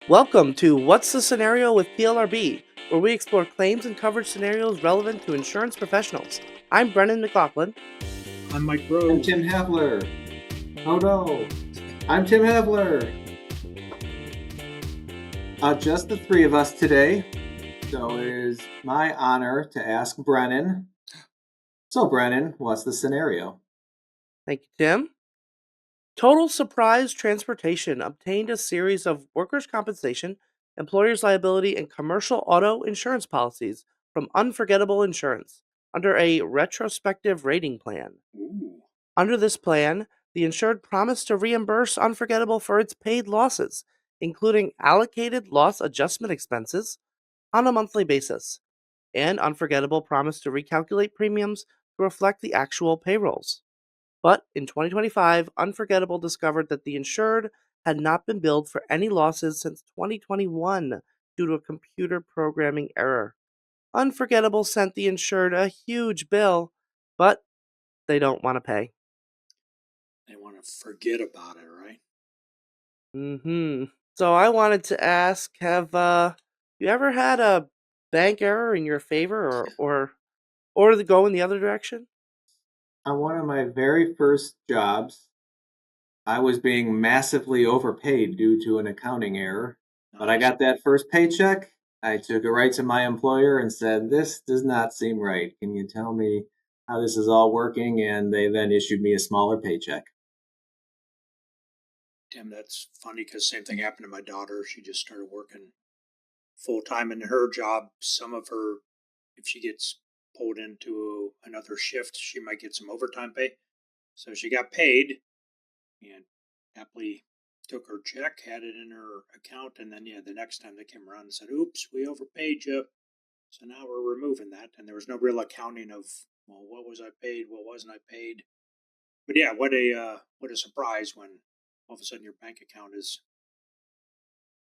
Welcome to What's the Scenario with PLRB, where we explore claims and coverage scenarios relevant to insurance professionals. I'm Brennan McLaughlin. I'm Mike I'm Rose. Tim Havler. Oh no, I'm Tim Havler. Just the three of us today. So it is my honor to ask Brennan. So Brennan, what's the scenario? Thank you, Tim. Total Surprise Transportation obtained a series of workers' compensation, employer's liability, and commercial auto insurance policies from Unforgettable Insurance under a retrospective rating plan. Ooh. Under this plan, the insured promised to reimburse Unforgettable for its paid losses, including allocated loss adjustment expenses, on a monthly basis, and Unforgettable promised to recalculate premiums to reflect the actual payrolls. But in 2025, Unforgettable discovered that the insured had not been billed for any losses since 2021 due to a computer programming error. Unforgettable sent the insured a huge bill, but they don't want to pay. They want to forget about it, right? So I wanted to ask, have you ever had a bank error in your favor or to go in the other direction? On one of my very first jobs, I was being massively overpaid due to an accounting error. But I Nice. got that first paycheck. I took it right to my employer and said, "This does not seem right. Can you tell me how this is all working?" And they then issued me a smaller paycheck. Tim, that's funny because same thing happened to my daughter. She just started working full time in her job. Some of her, if she gets pulled into another shift, she might get some overtime pay. So she got paid and happily took her check, had it in her account, and then the next time they came around and said, "Oops, we overpaid you." So now we're removing that, and there was no real accounting of, well, what was I paid, what wasn't I paid. But yeah, what a surprise when all of a sudden your bank account is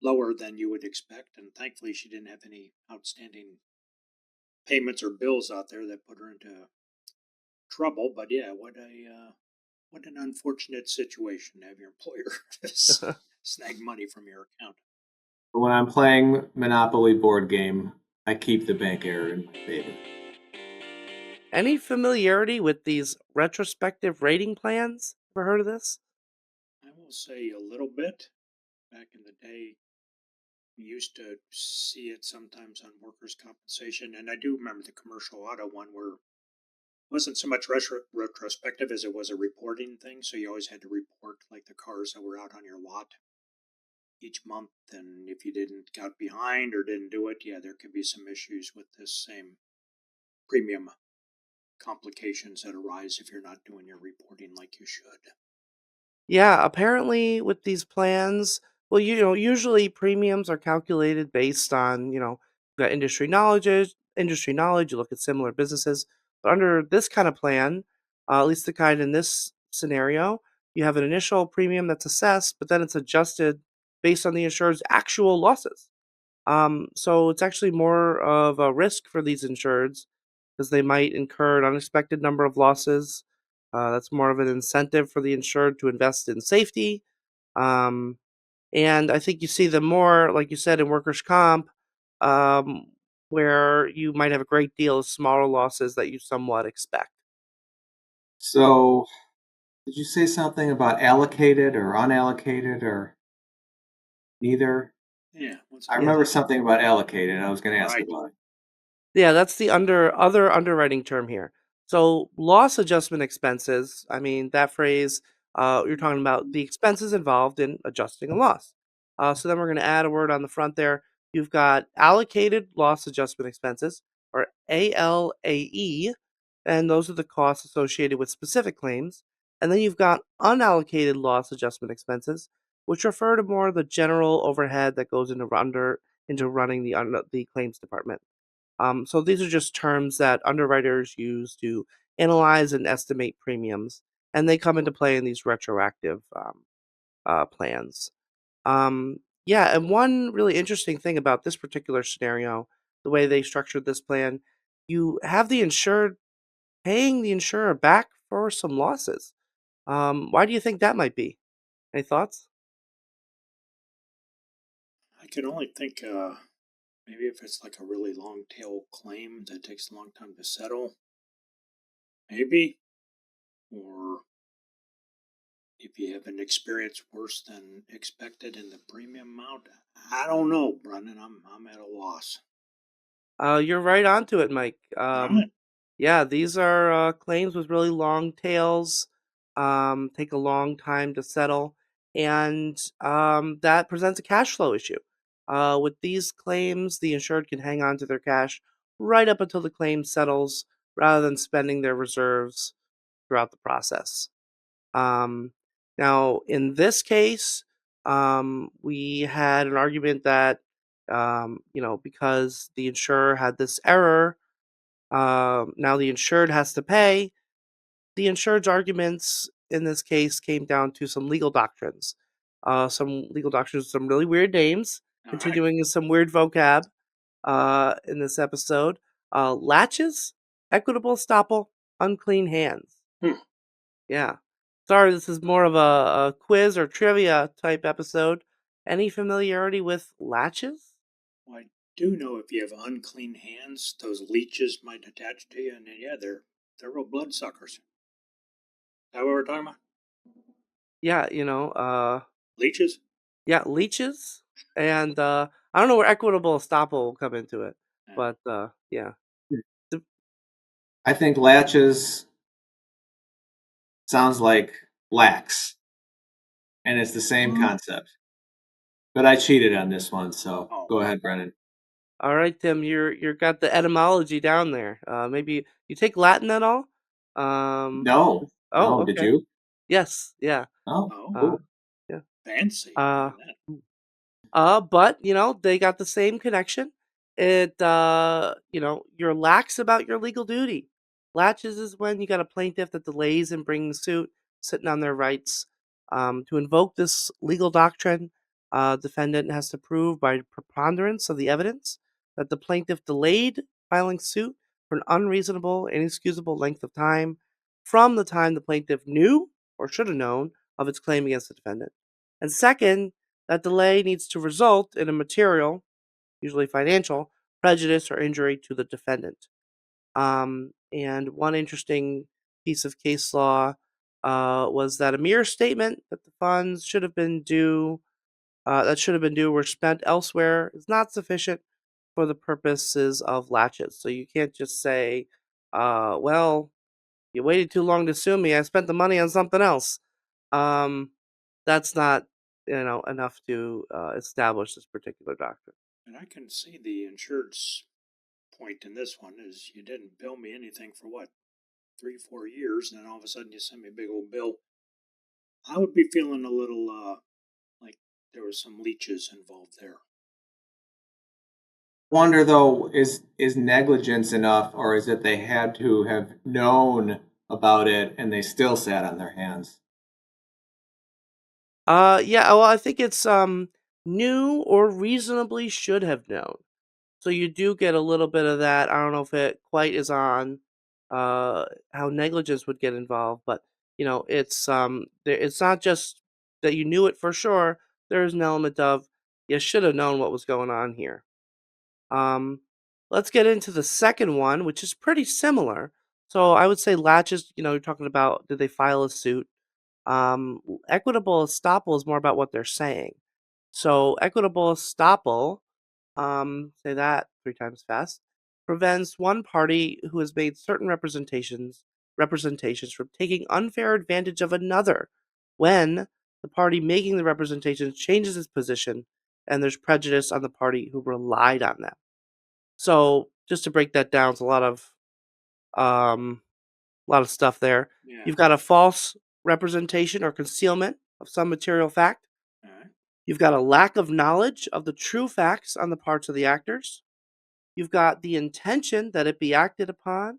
lower than you would expect. And thankfully, she didn't have any outstanding payments or bills out there that put her into trouble. But yeah, what an unfortunate situation to have your employer snag money from your account. But when I'm playing Monopoly board game, I keep the bank error in my favor. Any familiarity with these retrospective rating plans? Ever heard of this? I will say a little bit. Back in the day, we used to see it sometimes on workers' compensation, and I do remember the commercial auto one where wasn't so much retrospective as it was a reporting thing. So you always had to report like the cars that were out on your lot each month. And if you didn't got behind or didn't do it, there could be some issues with this same premium complications that arise if you're not doing your reporting like you should. Yeah, apparently with these plans, well, usually premiums are calculated based on, you got industry knowledge, you look at similar businesses. But under this kind of plan, at least the kind in this scenario, you have an initial premium that's assessed, but then it's adjusted based on the insured's actual losses. So it's actually more of a risk for these insureds because they might incur an unexpected number of losses. That's more of an incentive for the insured to invest in safety. Um, and I think you see them more, like you said, in workers' comp, um, where you might have a great deal of smaller losses that you somewhat expect. So, did you say something about allocated or unallocated or neither? Yeah, what's I up Yeah. with remember that? something about allocated. I was going to ask Right. about it. Yeah, that's the other underwriting term here. So loss adjustment expenses, I mean that phrase, you're talking about the expenses involved in adjusting a loss. So then we're going to add a word on the front there. You've got allocated loss adjustment expenses, or ALAE, and those are the costs associated with specific claims. And then you've got unallocated loss adjustment expenses, which refer to more of the general overhead that goes into running the claims department. So these are just terms that underwriters use to analyze and estimate premiums, and they come into play in these retroactive plans. Yeah, and one really interesting thing about this particular scenario, the way they structured this plan, you have the insured paying the insurer back for some losses. Why do you think that might be? Any thoughts? I can only think maybe if it's like a really long tail claim that takes a long time to settle, maybe, or if you have an experience worse than expected in the premium amount. I don't know, Brennan. I'm at a loss. You're right onto it, Mike. All right. Yeah, these are claims with really long tails, take a long time to settle, and that presents a cash flow issue. With these claims, the insured can hang on to their cash right up until the claim settles rather than spending their reserves throughout the process. Um, Now, in this case, we had an argument that, because the insurer had this error, now the insured has to pay. The insured's arguments in this case came down to some legal doctrines. Some legal doctrines, some really weird names, All right. continuing with some weird vocab in this episode. Laches, equitable estoppel, unclean hands. Hmm. Yeah. Sorry, this is more of a quiz or trivia type episode. Any familiarity with latches? Well, I do know if you have unclean hands, those leeches might attach to you, and yeah, they're real bloodsuckers. Is that what we're talking about? Yeah, Leeches? yeah, leeches. And I don't know where equitable estoppel will come into it, Yeah. but yeah. The- I think latches sounds like lax, and it's the same concept. But I cheated on this one, so Oh, go ahead, Brennan. All right, Tim, you're got the etymology down there. Maybe you take Latin at all? Um, No, oh, no, did okay. you? Yes, yeah. Oh, oh, Uh, cool. yeah. fancy. Look Uh, at that. But they got the same connection. It you're lax about your legal duty. Latches is when you got a plaintiff that delays in bringing suit, sitting on their rights. To invoke this legal doctrine, defendant has to prove by preponderance of the evidence that the plaintiff delayed filing suit for an unreasonable, inexcusable length of time from the time the plaintiff knew or should have known of its claim against the defendant. And second, that delay needs to result in a material, usually financial, prejudice or injury to the defendant. And one interesting piece of case law was that a mere statement that the funds should have been due, were spent elsewhere is not sufficient for the purposes of latches. So you can't just say, well, you waited too long to sue me. I spent the money on something else. Um, that's not enough to establish this particular doctrine. And I can see the insured's point in this one is you didn't bill me anything for what, 3, 4 years, and then all of a sudden you send me a big old bill. I would be feeling a little like there was some leeches involved there. Wonder though, is negligence enough, or is it they had to have known about it and they still sat on their hands? Yeah, well, I think it's knew or reasonably should have known. So you do get a little bit of that. I don't know if it quite is on how negligence would get involved, but it's not just that you knew it for sure. There's an element of you should have known what was going on here. Um, let's get into the second one, which is pretty similar. So I would say latches. You're talking about did they file a suit? Equitable estoppel is more about what they're saying. So equitable estoppel, say that 3 times fast, prevents one party who has made certain representations from taking unfair advantage of another when the party making the representations changes its position and there's prejudice on the party who relied on them. So just to break that down, it's um, a lot of stuff there. Yeah. You've got a false representation or concealment of some material fact. All right. You've got a lack of knowledge of the true facts on the parts of the actors. You've got the intention that it be acted upon.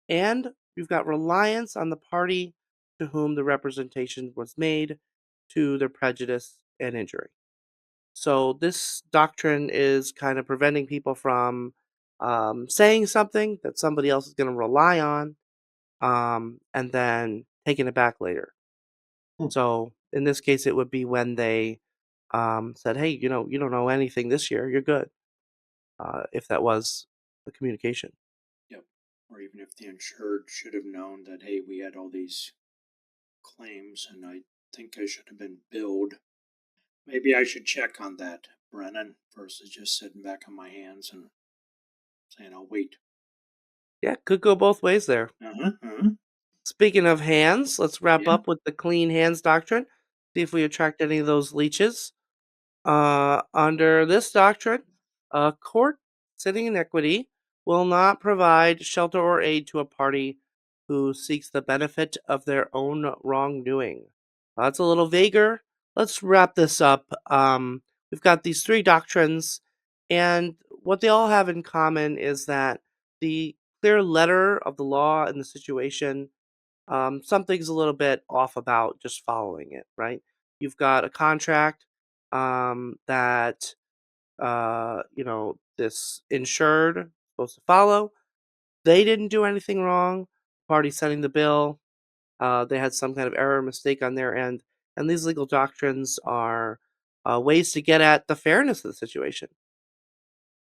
And you've got reliance on the party to whom the representation was made to their prejudice and injury. So this doctrine is kind of preventing people from saying something that somebody else is going to rely on and then taking it back later. Hmm. So in this case, it would be when they said, "Hey, you don't know anything this year. You're good." If that was the communication. Yep. Or even if the insured should have known that, hey, we had all these claims and I think I should have been billed. Maybe I should check on that, Brennan, versus just sitting back on my hands and saying, I'll wait. Yeah, could go both ways there. Uh-huh, uh-huh. Speaking of hands, let's wrap Yeah. up with the clean hands doctrine. See if we attract any of those leeches. Under this doctrine, a court sitting in equity will not provide shelter or aid to a party who seeks the benefit of their own wrongdoing. That's a little vaguer. Let's wrap this up. We've got these three doctrines, and what they all have in common is that the clear letter of the law in the situation, something's a little bit off about just following it, right? You've got a contract that this insured supposed to follow. They didn't do anything wrong. Party sending the bill, they had some kind of error or mistake on their end, and these legal doctrines are ways to get at the fairness of the situation.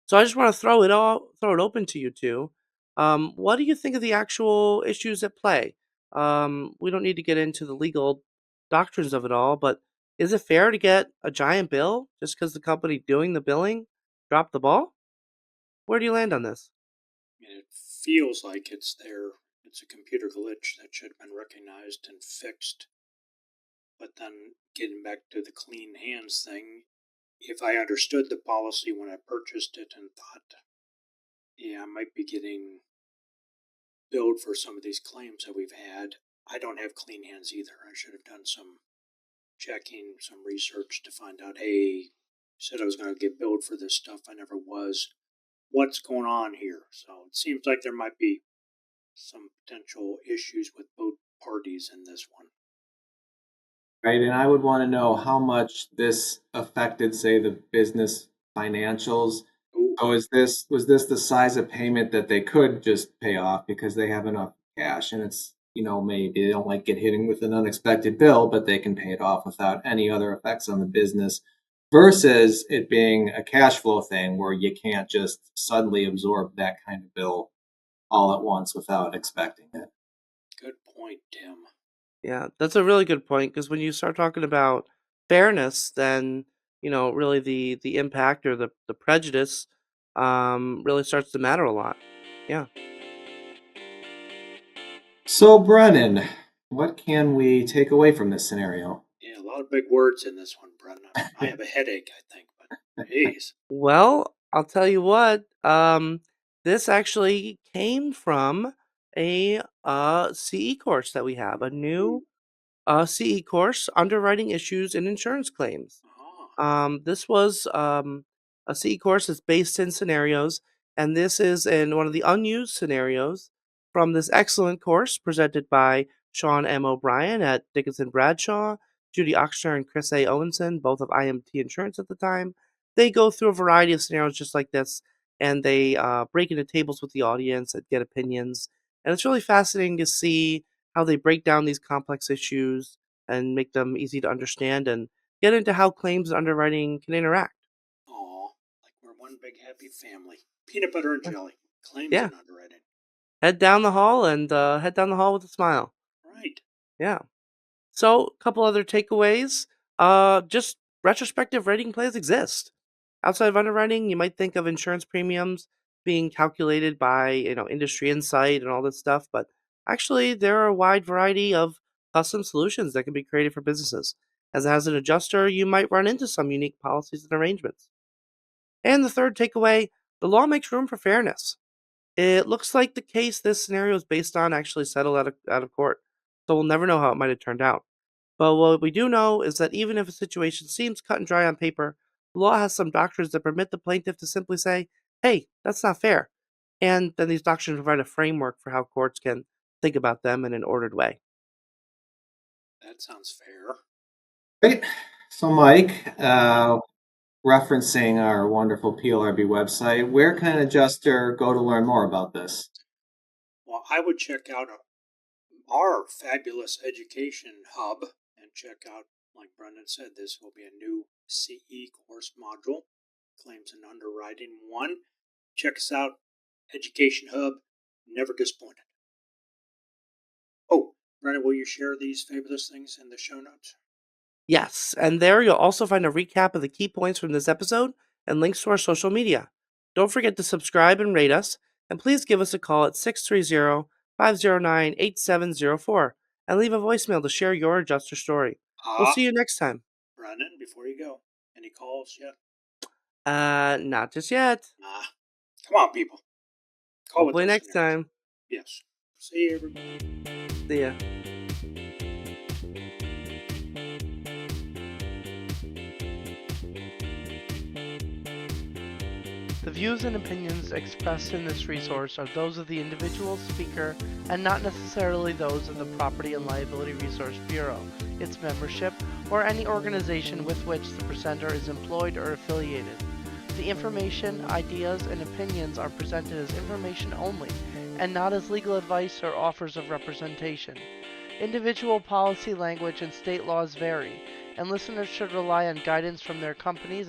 So I just want to throw it open to you two. What do you think of the actual issues at play? We don't need to get into the legal doctrines of it all, but is it fair to get a giant bill just because the company doing the billing dropped the ball? Where do you land on this? And it feels like it's a computer glitch that should have been recognized and fixed. But then getting back to the clean hands thing, if I understood the policy when I purchased it and thought, yeah, I might be getting billed for some of these claims that we've had, I don't have clean hands either. I should have done some checking, some research to find out, hey, said I was going to get billed for this stuff. I never was. What's going on here? So it seems like there might be some potential issues with both parties in this one. Right? And I would want to know how much this affected, say, the business financials. Ooh, So was this the size of payment that they could just pay off because they have enough cash and it's maybe they don't like get hitting with an unexpected bill, but they can pay it off without any other effects on the business versus it being a cash flow thing where you can't just suddenly absorb that kind of bill all at once without expecting it. good point, Tim. Yeah, that's a really good point because when you start talking about fairness, then really the impact or the prejudice really starts to matter a lot. Yeah. So, Brennan, what can we take away from this scenario? Yeah, a lot of big words in this one, Brendan. I have a headache, I think, but geez. Well, I'll tell you what. This actually came from a CE course that we have, a Ooh, new CE course, underwriting issues in insurance claims. ah, This was a CE course that's based in scenarios, and this is in one of the unused scenarios from this excellent course presented by Sean M. O'Brien at Dickinson Bradshaw, Judy Oxner, and Chris A. Owenson, both of IMT Insurance at the time. They go through a variety of scenarios just like this, and they break into tables with the audience and get opinions. And it's really fascinating to see how they break down these complex issues and make them easy to understand and get into how claims and underwriting can interact. aw, like we're one big happy family. Peanut butter and Yeah. jelly. Claims Yeah. and underwriting. Head down the hall and head down the hall with a smile. Right. Yeah. So, a couple other takeaways. Just retrospective rating plans exist. Outside of underwriting, you might think of insurance premiums being calculated by, industry insight and all this stuff, but actually there are a wide variety of custom solutions that can be created for businesses. As an adjuster, you might run into some unique policies and arrangements. And the third takeaway, the law makes room for fairness. It looks like the case this scenario is based on actually settled out of court, so we'll never know how it might have turned out. But what we do know is that even if a situation seems cut and dry on paper, the law has some doctrines that permit the plaintiff to simply say, hey, that's not fair. And then these doctrines provide a framework for how courts can think about them in an ordered way. That sounds fair. Great. So, Mike, referencing our wonderful PLRB website, where can an adjuster go to learn more about this? Well, I would check out our fabulous education hub and check out Like Brennan said, this will be a new CE course module. Claims an underwriting 1. Check us out. Education Hub. Never disappointed. Oh, Brennan, will you share these fabulous things in the show notes? Yes, and there you'll also find a recap of the key points from this episode and links to our social media. Don't forget to subscribe and rate us, and please give us a call at 630-509-8704 and leave a voicemail to share your adjuster story. We'll see you next time. Brennan, before you go, any calls yet? Not just yet. Nah. Come on, people. Call with Hopefully those next scenarios. time. Yes. See you, everybody. See ya. The views and opinions expressed in this resource are those of the individual speaker and not necessarily those of the Property and Liability Resource Bureau, its membership, or any organization with which the presenter is employed or affiliated. The information, ideas, and opinions are presented as information only and not as legal advice or offers of representation. Individual policy language and state laws vary, and listeners should rely on guidance from their companies